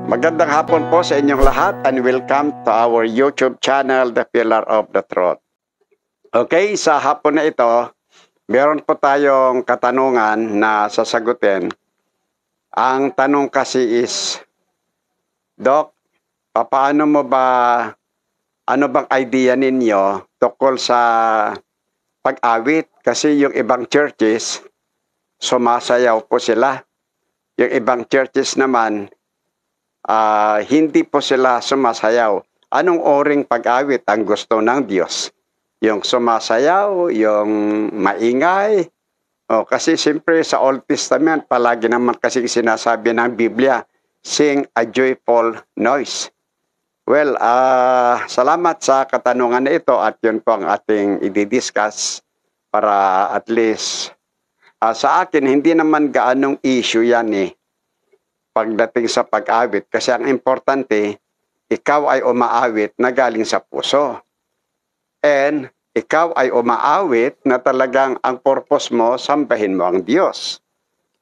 Magandang hapon po sa inyong lahat and welcome to our YouTube channel, The Pillar of the Truth. Okay, sa hapon na ito, meron po tayong katanungan na sasagutin. Ang tanong kasi is, Doc, ano bang idea ninyo tungkol sa pag-awit? Kasi yung ibang churches, sumasayaw po sila. Yung ibang churches naman, hindi po sila sumasayaw. Anong oring pag-awit ang gusto ng Diyos? Yung sumasayaw, yung maingay? Kasi siyempre sa Old Testament, palagi naman kasi sinasabi ng Biblia, sing a joyful noise. Well, salamat sa katanungan na ito at yun po ang ating i-discuss para at least sa akin, hindi naman gaanong issue yan pagdating sa pag-awit. Kasi ang importante, ikaw ay umaawit na galing sa puso. And ikaw ay umaawit na talagang ang purpose mo, sambahin mo ang Diyos.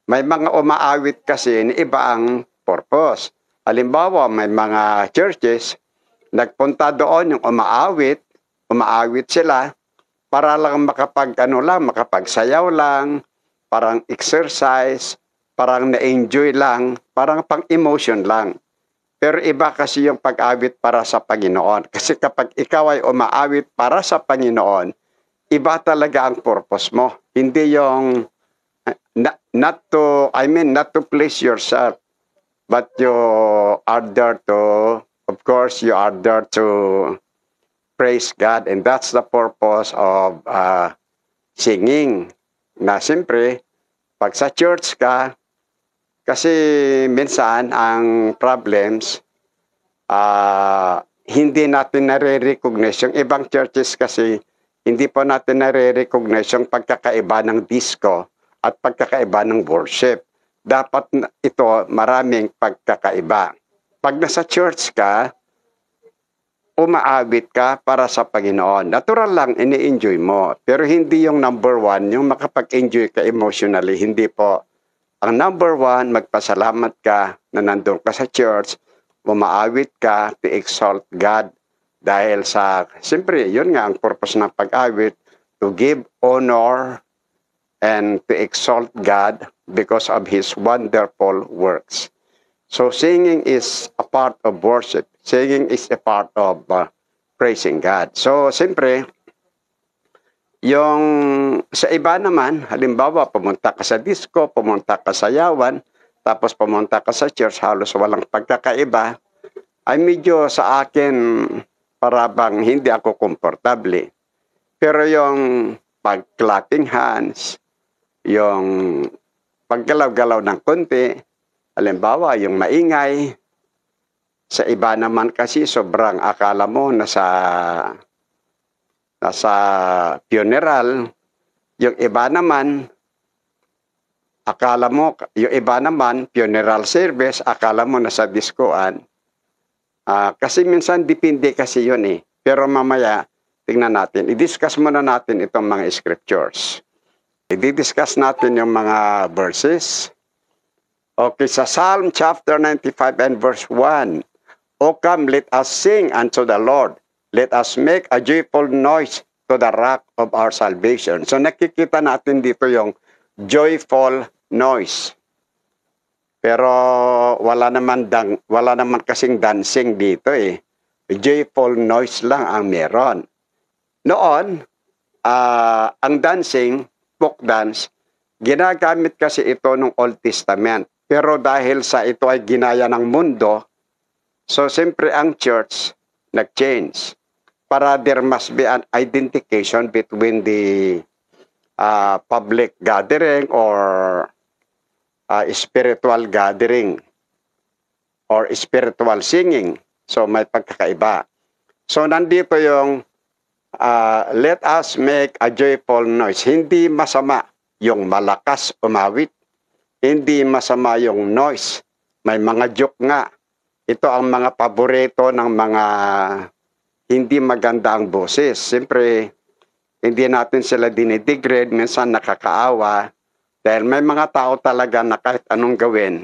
May mga umaawit kasi na iba ang purpose. Halimbawa, may mga churches, nagpunta doon yung umaawit sila para lang makapagsayaw lang, parang exercise, parang na-enjoy lang, parang pang-emotion lang. Pero iba kasi yung pag-awit para sa Panginoon. Kasi kapag ikaw ay umaawit para sa Panginoon, iba talaga ang purpose mo. Hindi yung not to please yourself, but you are there to, of course, you are there to praise God. And that's the purpose of singing. Na siyempre, pag sa church ka, kasi minsan ang problems, hindi natin nare-recognize. Yung ibang churches kasi, hindi po natin nare-recognize yung pagkakaiba ng disco at pagkakaiba ng worship. Dapat ito maraming pagkakaiba. Pag nasa church ka, umaawit ka para sa Panginoon. Natural lang, ini-enjoy mo. Pero hindi yung number one, yung makapag-enjoy ka emotionally, hindi po. Ang number one, magpasalamat ka na nandun ka sa church, umaawit ka to exalt God. Dahil sa, siyempre, yun nga ang purpose ng pag-awit, to give honor and to exalt God because of His wonderful works. So singing is a part of worship. Singing is a part of praising God. So, siyempre, yung sa iba naman, halimbawa, pumunta ka sa disco, pumunta ka sa yawan, tapos pumunta ka sa church, halos walang pagkakaiba, ay medyo sa akin, parabang hindi ako komportable. Pero yung pag-clapping hands, yung paggalaw-galaw ng konti, halimbawa, yung maingay, sa iba naman kasi sobrang akala mo nasa funeral, yung iba naman, funeral service, akala mo nasa diskoan. Kasi minsan depende kasi yun Pero mamaya, tingnan natin. I-discuss muna natin itong mga scriptures. I-discuss natin yung mga verses. Okay, sa Psalm chapter 95 and verse 1. O come, let us sing unto the Lord. Let us make a joyful noise to the rock of our salvation. So nakikita natin dito yung joyful noise. Pero wala naman kasing dancing dito Joyful noise lang ang meron. Noon, ang dancing, folk dance, ginagamit kasi ito ng Old Testament. Pero dahil sa ito ay ginaya ng mundo, so siyempre ang church nag-change. Para there must be an identification between the public gathering or spiritual gathering or spiritual singing. So may pagkakaiba. So nandito yung let us make a joyful noise. Hindi masama yung malakas umawit. Hindi masama yung noise. May mga joke nga. Ito ang mga paborito ng mga hindi maganda ang boses. Siyempre, hindi natin sila dinidegrade, minsan nakakaawa. Dahil may mga tao talaga na kahit anong gawin.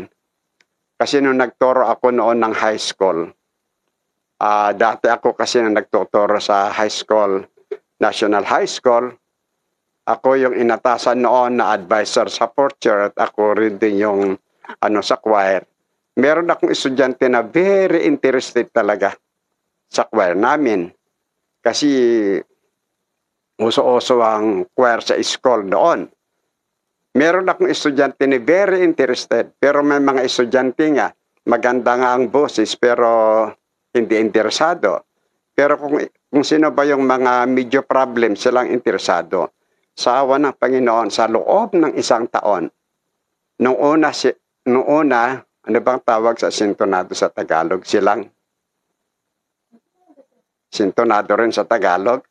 Kasi nung nagturo ako noon ng high school, dati ako kasi na nagtuturo sa high school, National High School. Ako yung inatasan noon na advisor sa porcher at ako rin din yung sa choir. Meron akong estudyante na very interested talaga sa choir namin. Kasi uso-uso ang choir sa school noon. Meron akong estudyante na very interested, pero may mga estudyante nga, maganda nga ang boses pero hindi interesado. Pero kung sino ba yung mga medyo problem, silang interesado. Sa awa ng Panginoon, sa loob ng isang taon, nung una, ano bang tawag sa sintonado sa Tagalog? Sintonado rin sa Tagalog.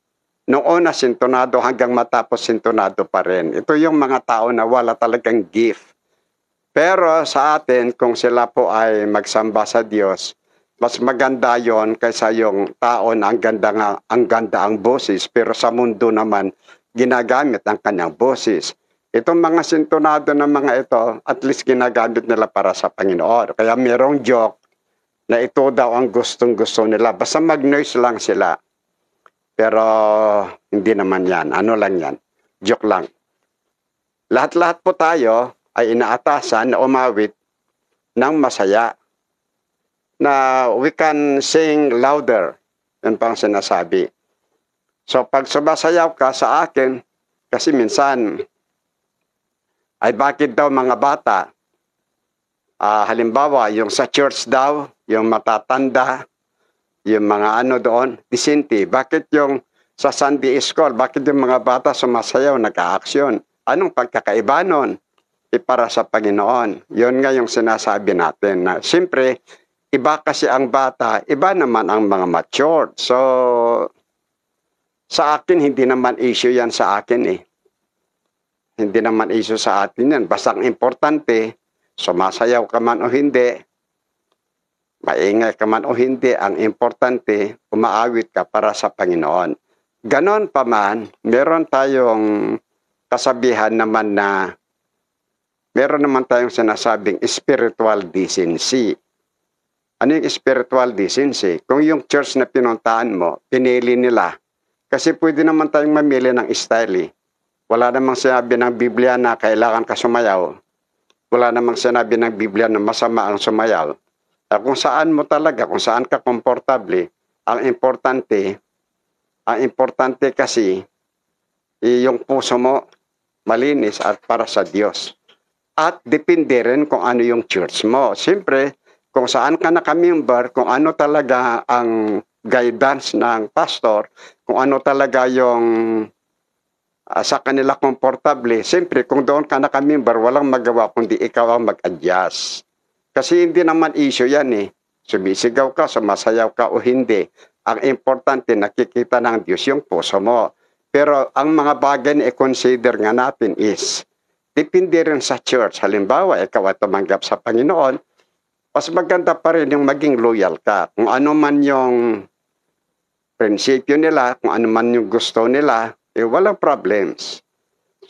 Nung una, sintonado hanggang matapos sintonado pa rin. Ito yung mga tao na wala talagang gift. Pero sa atin, kung sila po ay magsamba sa Diyos, mas maganda yon kaysa yung tao na ang ganda ang boses, pero sa mundo naman, ginagamit ang kanyang boses. Itong mga sintonado na mga ito, at least ginagamit nila para sa Panginoon. Kaya merong joke na ito daw ang gustong-gusto nila. Basta mag-noise lang sila. Pero hindi naman yan. Ano lang yan? Joke lang. Lahat-lahat po tayo ay inaatasan na umawit ng masaya. Na we can sing louder. Yan pang sinasabi. So pag sumasayaw ka sa akin, kasi minsan, ay bakit daw mga bata, halimbawa yung sa church daw, yung matatanda, yung mga doon, disente. Bakit yung sa Sunday school, bakit yung mga bata sumasayaw, nag-aaksyon? Anong pagkakaiba nun? Para sa Panginoon. Yun nga yung sinasabi natin na siyempre, iba kasi ang bata, iba naman ang mga matured. So, sa akin, hindi naman issue yan sa akin eh. Hindi naman issue sa atin yan. Basta ang importante, sumasayaw ka man o hindi, maingay ka man o hindi, ang importante, umaawit ka para sa Panginoon. Ganon pa man, meron tayong kasabihan naman na, meron naman tayong sinasabing spiritual decency. Ano yung spiritual decency? Kung yung church na pinuntahan mo, pinili nila, kasi pwede naman tayong mamili ng style eh. Wala namang sinabi ng Biblia na kailangan ka sumayaw. Wala namang sinabi ng Biblia na masama ang sumayaw. Kung saan mo talaga, kung saan ka komportable, ang importante kasi, yung puso mo malinis at para sa Diyos. At depende rin kung ano yung church mo. Siyempre, kung saan ka nakamember, kung ano talaga ang guidance ng pastor, kung ano talaga yung sa kanila komportable, siyempre kung doon ka nakamember, walang magawa kundi ikaw ang mag-adjust. Kasi hindi naman issue yan eh. Sumisigaw ka, sumasayaw ka o hindi. Ang importante, nakikita ng Diyos yung puso mo. Pero ang mga bagay na i-consider nga natin is, depende rin sa church. Halimbawa, ikaw ay tumanggap sa Panginoon, mas maganda pa rin yung maging loyal ka. Kung ano man yung prinsipyo nila, kung ano man yung gusto nila, walang problems.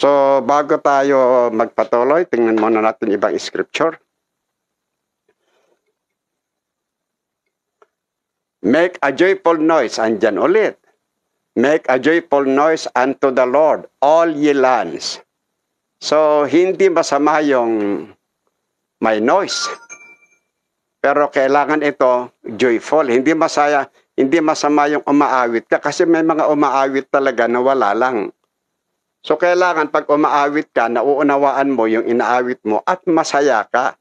So, bago tayo magpatuloy, tingnan muna natin ibang scripture. Make a joyful noise, andyan ulit. Make a joyful noise unto the Lord, all ye lands. So, hindi masama yung may noise. Pero kailangan ito joyful. Hindi masama yung umaawit ka kasi may mga umaawit talaga na wala lang. So kailangan pag umaawit ka, nauunawaan mo yung inaawit mo at masaya ka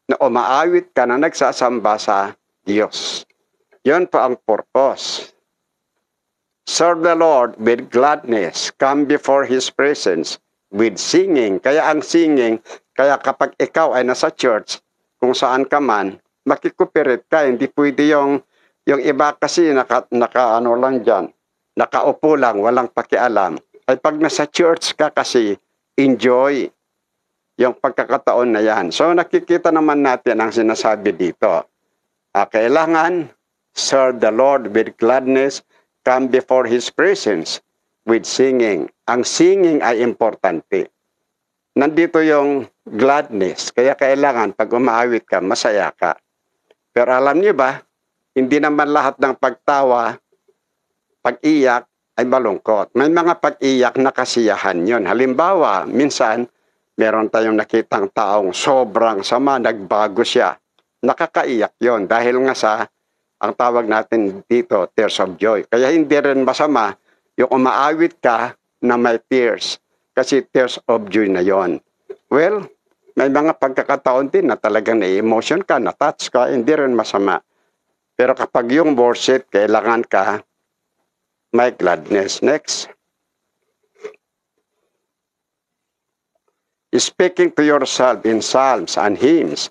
na umaawit ka na nagsasamba sa Diyos. Yun pa ang purpose. Serve the Lord with gladness. Come before His presence with singing. Kaya ang singing, kaya kapag ikaw ay nasa church, kung saan ka man, makikupirit ka. Hindi pwede yung iba kasi ano lang dyan, nakaupo lang, walang pakialam. Ay pag nasa church ka kasi, enjoy yung pagkakataon na yan. So nakikita naman natin ang sinasabi dito. Kailangan serve the Lord with gladness, come before His presence with singing. Ang singing ay importante. Nandito yung gladness, kaya kailangan pag umaawit ka, masaya ka. Pero alam niyo ba, hindi naman lahat ng pagtawa, pag-iyak ay malungkot. May mga pag-iyak na kasiyahan yun. Halimbawa, minsan, meron tayong nakitang taong sobrang sama, nagbago siya. Nakakaiyak yon dahil nga sa, ang tawag natin dito, tears of joy. Kaya hindi rin masama yung umaawit ka na may tears. Kasi tears of joy na yon. Well, may mga pagkakataon din na talagang na-emotion ka, na-touch ka, hindi rin masama. Pero kapag yung worship, kailangan ka may gladness. Next. Speaking to yourself in psalms and hymns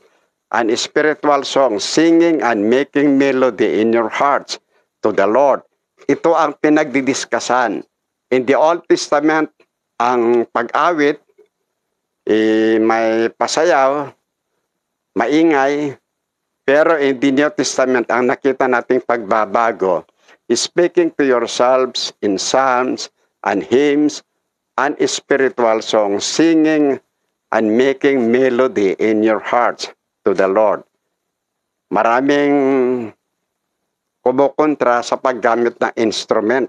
and spiritual songs, singing and making melody in your hearts to the Lord. Ito ang pinagdidiskasan. In the Old Testament, ang pag-awit, may pasayaw, maingay, pero in the New Testament, ang nakita nating pagbabago, speaking to yourselves in psalms and hymns and spiritual songs, singing and making melody in your hearts to the Lord. Maraming kumukontra sa paggamit ng instrument.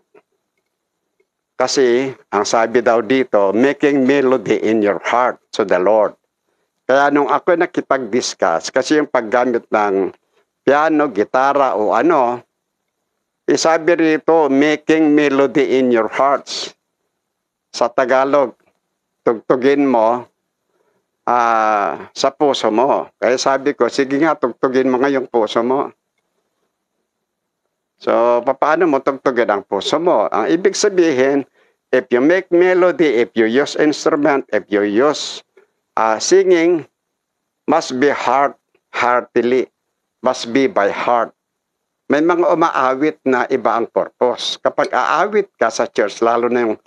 Kasi, ang sabi daw dito, making melody in your heart to the Lord. Kaya nung ako nakipag-discuss, kasi yung paggamit ng piano, gitara o ano, isabi rito, making melody in your hearts. Sa Tagalog, tugtugin mo sa puso mo. Kaya sabi ko, sige nga, tugtugin mo nga yung puso mo. So, paano mo tugtugin ang puso mo? Ang ibig sabihin, if you make melody, if you use instrument, if you use singing, must be heartily, must be by heart. May mga umaawit na iba ang purpose. Kapag aawit ka sa church, lalo na yung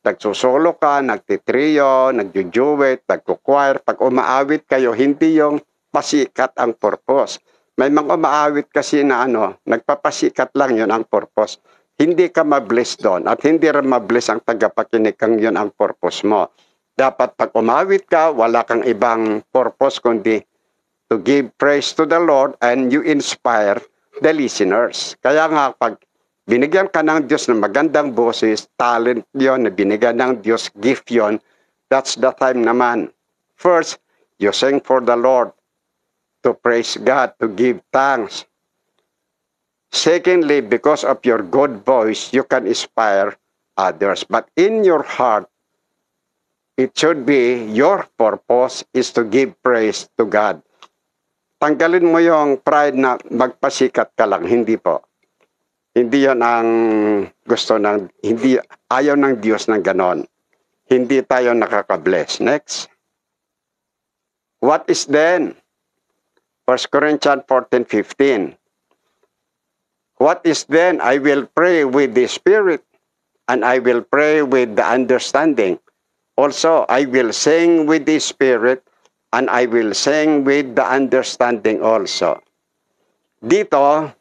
nagsusolo ka, nagtitrio, nagjujuwit, nagkukwire, pag umaawit kayo, hindi yung pasikat ang purpose. May mga umaawit kasi na nagpapasikat lang yun ang purpose. Hindi ka mabless doon at hindi rin mabless ang tagapakinig kang yun ang purpose mo. Dapat pag umawit ka, wala kang ibang purpose kundi to give praise to the Lord and you inspire the listeners. Kaya nga pag binigyan ka ng Diyos ng magandang boses, talent yon na binigyan ng Diyos, gift yon, that's the time naman. First, you sing for the Lord, to praise God, to give thanks. Secondly, because of your good voice, you can inspire others. But in your heart, it should be your purpose is to give praise to God. Tanggalin mo yung pride na magpasikat ka lang. Hindi po. Hindi yon ang gusto ayaw ng Diyos ng ganon. Hindi tayo nakaka-bless. Next. What is then? 1 Corinthians 14:15. What is then? I will pray with the Spirit, and I will pray with the understanding. Also, I will sing with the Spirit, and I will sing with the understanding also. Dito,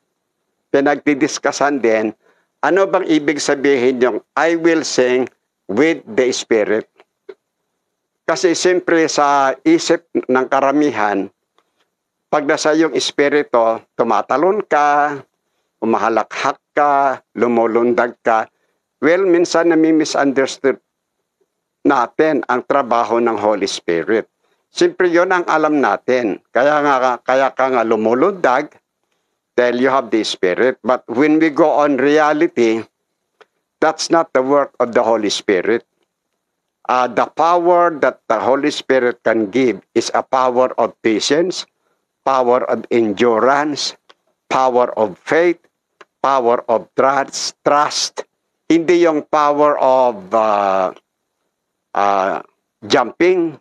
pinagdidiskasan din, ano bang ibig sabihin yung I will sing with the Spirit? Kasi siyempre sa isip ng karamihan, pag nasa yung espiritu, tumatalon ka, umahalakhak ka, lumulundag ka, well, minsan nami-misunderstood natin ang trabaho ng Holy Spirit. Siyempre yun ang alam natin. Kaya ka nga lumulundag dahil you have the Spirit. But when we go on reality, that's not the work of the Holy Spirit. The power that the Holy Spirit can give is a power of patience, power of endurance, power of faith, power of trust. Hindi yung power of jumping,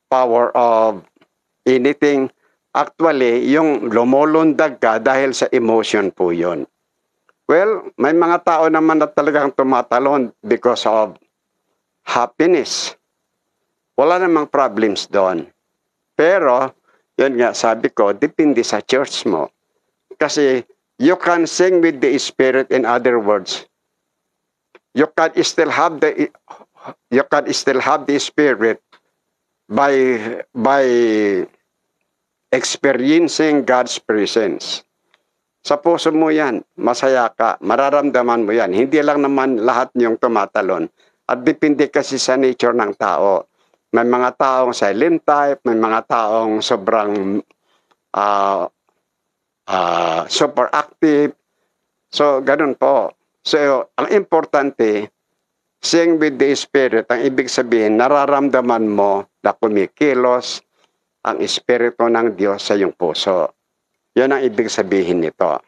power of anything. Actually, yung lumulundag ka dahil sa emotion po yun. Well, may mga tao naman na talagang tumatalon because of happiness. Wala namang problems doon. Pero, yun nga, sabi ko, depende sa church mo. Kasi, You can sing with the Spirit. In other words, you can still have the Spirit by experiencing God's presence. Sa puso mo yan, masaya ka, mararamdaman mo yan. Hindi lang naman lahat yung tumatalon. At depende kasi sa nature ng tao. May mga taong silent type, may mga taong sobrang super active. So, ganun po. So, ang importante, sing with the Spirit, ang ibig sabihin, nararamdaman mo na kumikilos ang Espiritu ng Diyos sa iyong puso. Yan ang ibig sabihin nito.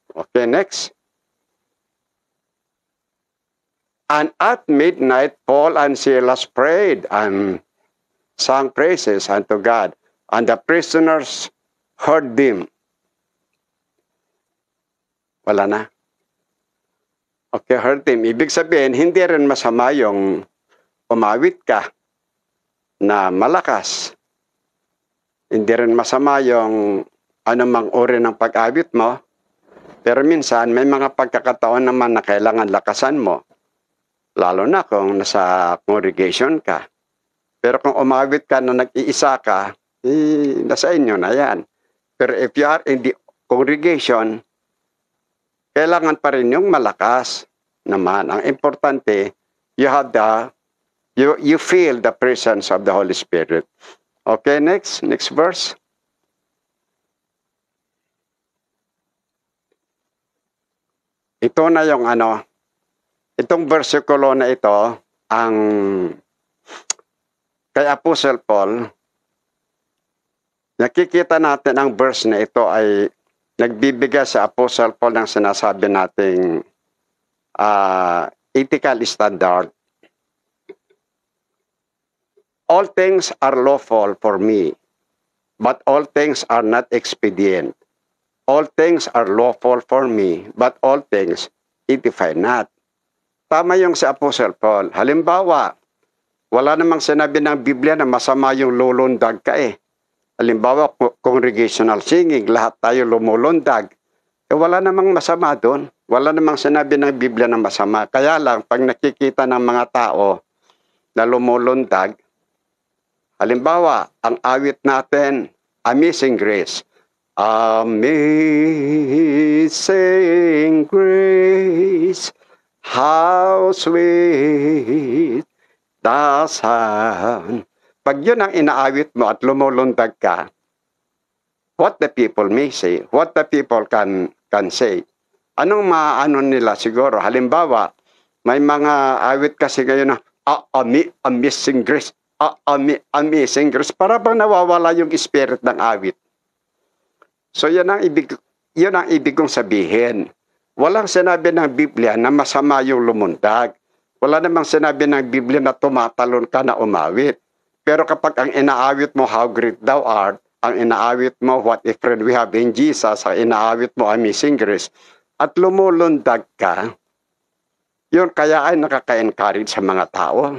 Okay, next. And at midnight, Paul and Silas prayed and sang praises unto God, and the prisoners heard them. Wala na. Okay, heard them. Ibig sabihin, hindi rin masama yung umawit ka na malakas. Hindi rin masama yung anumang uri ng pag-awit mo. Pero minsan, may mga pagkakataon naman na kailangan lakasan mo. Lalo na kung nasa congregation ka. Pero kung umawit ka na nag-iisa ka, nasa inyo na yan. Pero if you are in the congregation, kailangan pa rin yung malakas naman. Ang importante, you feel the presence of the Holy Spirit. Okay, next verse. Ito na yung itong versikulo na ito, ang kay Apostle Paul, nakikita natin ang verse na ito ay nagbibigay sa Apostle Paul ng sinasabi nating ethical standard. All things are lawful for me, but all things are not expedient. All things are lawful for me, but all things edify not. Tama yung si Apostle Paul. Halimbawa, wala namang sinabi ng Biblia na masama yung lulundag ka eh. Halimbawa, congregational singing, lahat tayo lumulundag. Wala namang masama doon. Wala namang sinabi ng Biblia na masama. Kaya lang, pag nakikita ng mga tao na lumulundag, halimbawa, ang awit natin, Amazing Grace. Amazing Grace, how sweet the sound. Pag yun ang inaawit mo at lumulundag ka, what the people may say, what the people can say. Anong maano nila siguro? Halimbawa, may mga awit kasi ngayon na, Amazing Grace, Amazing Grace. Para bang nawawala yung spirit ng awit. So yun ang ibig kong sabihin. Walang sinabi ng Biblia na masama yung lumundag. Wala namang sinabi ng Biblia na tumatalon ka na umawit. Pero kapag ang inaawit mo, how great thou art, ang inaawit mo, what a friend we have in Jesus, ang inaawit mo, Amazing Grace, at lumulundag ka, yun kaya ay nakaka-encourage sa mga tao.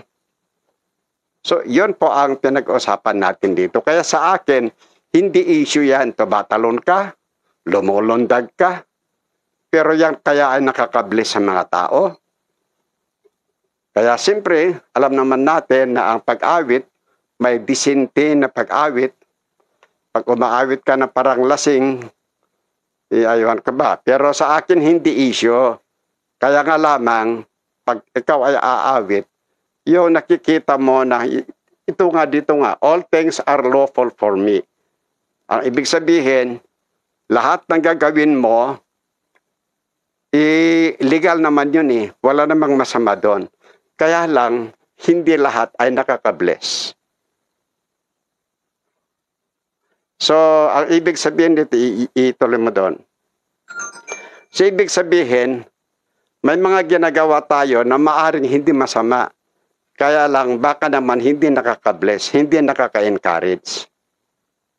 So yun po ang pinag-usapan natin dito. Kaya sa akin, hindi issue yan. Tumatalon ka, lumulundag ka, pero yan kaya ay nakakabless sa mga tao. Kaya siyempre, alam naman natin na ang pag-awit, may disente na pag-awit. Pag umaawit ka na parang lasing, aywan ka ba? Pero sa akin, hindi issue. Kaya nga lamang, pag ikaw ay aawit, yung nakikita mo na, ito nga, dito nga, all things are lawful for me. Ang ibig sabihin, lahat ng gagawin mo, legal naman yun eh. Wala namang masama doon. Kaya lang, hindi lahat ay nakaka-bless. So, ang ibig sabihin dito, ituloy mo doon. So, ibig sabihin, may mga ginagawa tayo na maaring hindi masama. Kaya lang, baka naman hindi nakaka-bless, hindi nakaka-encourage.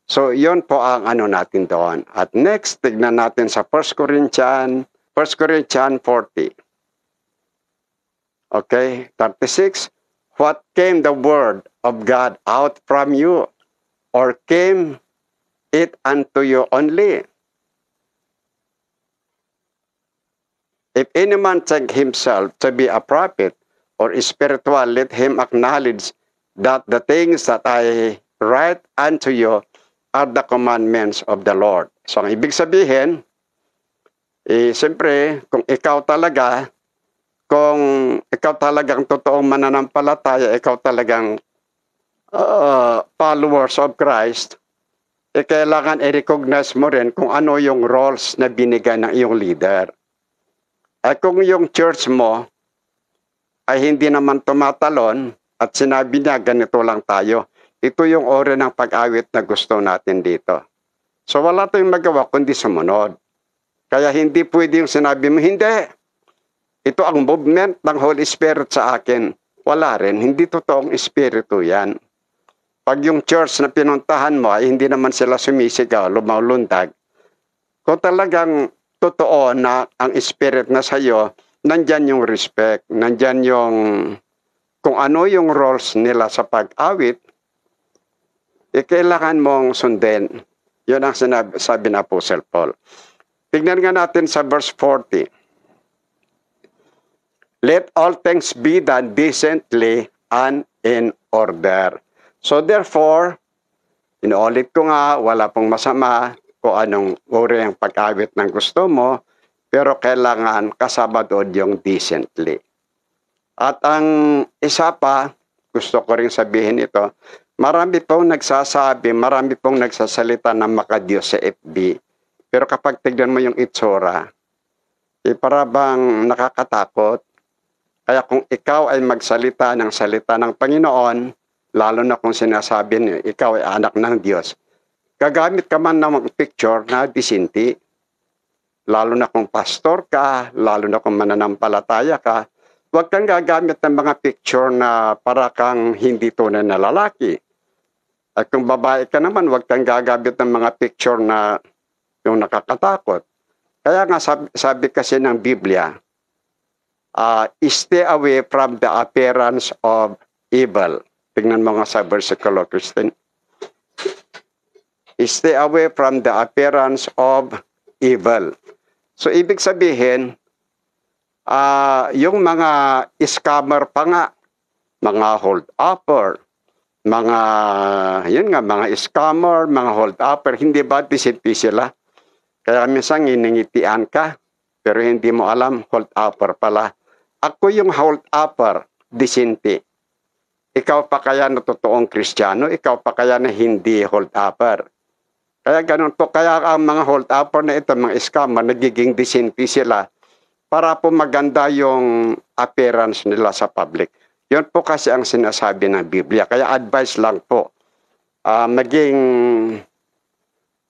So, yun po ang natin doon. At next, tignan natin sa 1 Corinthians 40. Okay, 36. What came the word of God out from you? Or came it unto you only? If any man think himself to be a prophet or spiritual, let him acknowledge that the things that I write unto you are the commandments of the Lord. So, ang ibig sabihin, siyempre, kung ikaw talagang totoong mananampalataya, ikaw talagang followers of Christ, kailangan i-recognize mo rin kung ano yung roles na binigay ng iyong leader. At kung yung church mo ay hindi naman tumatalon at sinabi niya ganito lang tayo, ito yung ori ng pag-awit na gusto natin dito. So wala tayong magawa kundi sumunod. Kaya hindi pwede yung sinabi mo, hindi. Ito ang movement ng Holy Spirit sa akin. Wala rin, hindi totoong espiritu yan. Pag yung church na pinuntahan mo ay hindi naman sila sumisigaw, lumalundag. Kung talagang totoo na ang spirit na sa'yo, nandyan yung respect, nandyan yung kung ano yung roles nila sa pag-awit, kailangan mong sundin. Yun ang sabi ng Apostle Paul. Tignan nga natin sa verse 40. Let all things be done decently and in order. So therefore, inuulit ko nga, wala pong masama kung anong uri ang pag-awit ng gusto mo, pero kailangan kasama doon yung decently. At ang isa pa, gusto ko rin sabihin ito, marami pong nagsasalita ng makadiyos sa FB, pero kapag tignan mo yung itsura, para bang nakakatakot. Kaya kung ikaw ay magsalita ng salita ng Panginoon, lalo na kung sinasabi niyo, ikaw ay anak ng Diyos, gagamit ka man ng picture na disinti. Lalo na kung pastor ka, lalo na kung mananampalataya ka, huwag kang gagamit ng mga picture na para kang hindi tunay na lalaki. At kung babae ka naman, huwag kang gagamit ng mga picture na yung nakakatakot. Kaya nga sabi kasi ng Biblia, stay away from the appearance of evil. Tingnan mo nga sa versikulo, Christine. Stay away from the appearance of evil. So, ibig sabihin, yung mga scammer pa nga, mga hold-upper, mga scammer, mga hold-upper, hindi ba disinti sila? Kaya minsan iningitian ka, pero hindi mo alam, hold-upper pala. Ako yung hold-upper, disinti. Ikaw pa kaya na totoong Kristiyano? Ikaw pa kaya na hindi hold-upper? Kaya ganun po. Kaya ang mga hold-upper na ito, mga scammer, nagiging disinti sila para po maganda yung appearance nila sa public. Yun po kasi ang sinasabi ng Biblia. Kaya advice lang po.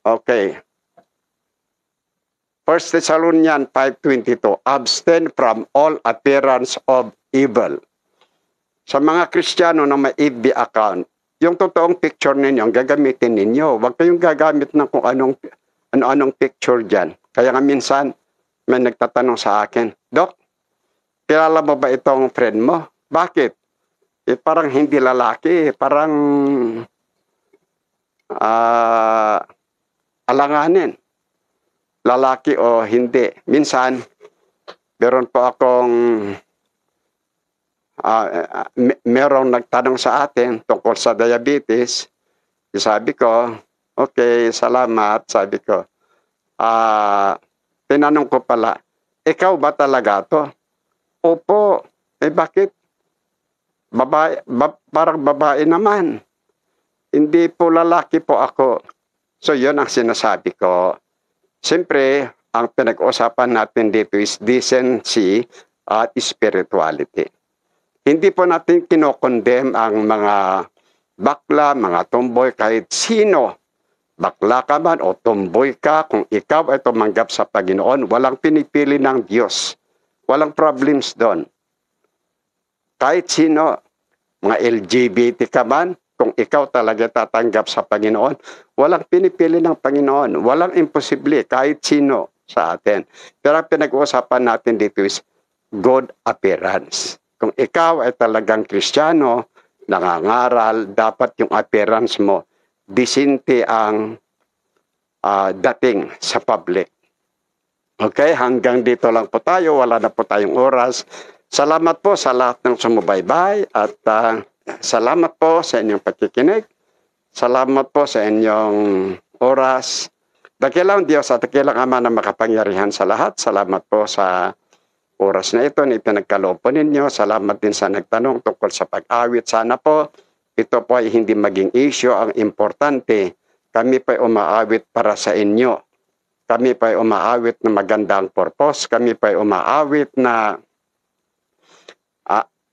Okay. 1 Thessalonians 5:22, abstain from all appearance of evil. Sa mga Kristiyano na may FB account, yung totoong picture ninyo, ang gagamitin ninyo. Huwag kayong gagamit ng kung anong picture dyan. Kaya nga minsan, may nagtatanong sa akin, Dok, kilala mo ba itong friend mo? Bakit? Parang hindi lalaki, parang alanganin. Lalaki o hindi. Minsan, meron po akong merong nagtanong sa atin tungkol sa diabetes. Sabi ko, okay, salamat. Sabi ko, tinanong ko pala, ikaw ba talaga to? Opo. Bakit? Parang babae naman. Hindi po lalaki po ako. So, yun ang sinasabi ko. Siyempre, ang pinag-usapan natin dito is decency at spirituality. Hindi po natin kinokondem ang mga bakla, mga tomboy, kahit sino. Bakla ka man o tomboy ka, kung ikaw ay tumanggap sa Panginoon, walang pinipili ng Diyos. Walang problems doon. Kahit sino, mga LGBT ka man, kung ikaw talaga tatanggap sa Panginoon, walang pinipili ng Panginoon. Walang imposible, kahit sino sa atin. Pero ang pinag-uusapan natin dito is good appearance. Kung ikaw ay talagang Kristiyano, nangangaral, dapat yung appearance mo, disinte ang dating sa public. Okay, hanggang dito lang po tayo. Wala na po tayong oras. Salamat po sa lahat ng sumubaybay at salamat po sa inyong pagkikinig. Salamat po sa inyong oras. Dakilang Diyos at dakilang Ama na makapangyarihan sa lahat. Salamat po sa oras na ito na ipinagkaloob po ninyo. Salamat din sa nagtanong tungkol sa pag-awit. Sana po ito po ay hindi maging issue. Ang importante, kami po ay umaawit para sa inyo. Kami pa ay umaawit na magandang purpose. Kami pa ay umaawit na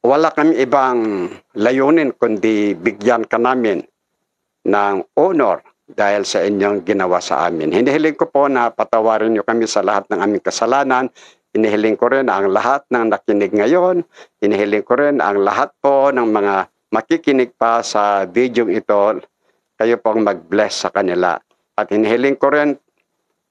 wala kami ibang layunin kundi bigyan ka namin ng honor dahil sa inyong ginawa sa amin. Hinihiling ko po na patawarin niyo kami sa lahat ng aming kasalanan. Hinihiling ko rin ang lahat ng nakinig ngayon. Hinihiling ko rin ang lahat po ng mga makikinig pa sa video ito. Kayo pong mag-bless sa kanila. At hinihiling ko rin,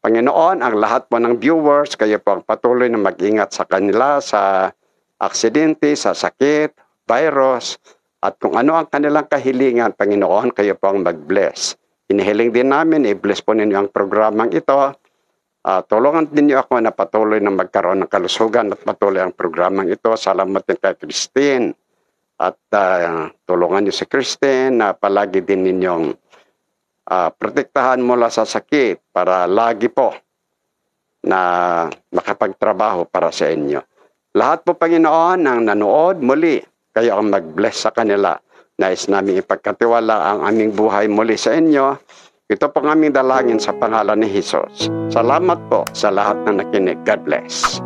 Panginoon, ang lahat po ng viewers, kayo po ang patuloy na mag-ingat sa kanila sa aksidente, sa sakit, virus, at kung ano ang kanilang kahilingan, Panginoon, kayo po ang mag-bless. Inihiling din namin, i-bless po ninyo ang programang ito. Tulungan din niyo ako na patuloy na magkaroon ng kalusugan at patuloy ang programang ito. Salamat din kay Christine. At tulungan niyo si Christine na palagi din ninyong protektahan mula sa sakit para lagi po na makapagtrabaho para sa inyo. Lahat po, Panginoon, ang nanood muli, kayo ang mag-bless sa kanila. Nais namin ipagkatiwala ang aming buhay muli sa inyo. Ito po ang aming dalangin sa pangalan ni Jesus. Salamat po sa lahat na nakinig. God bless.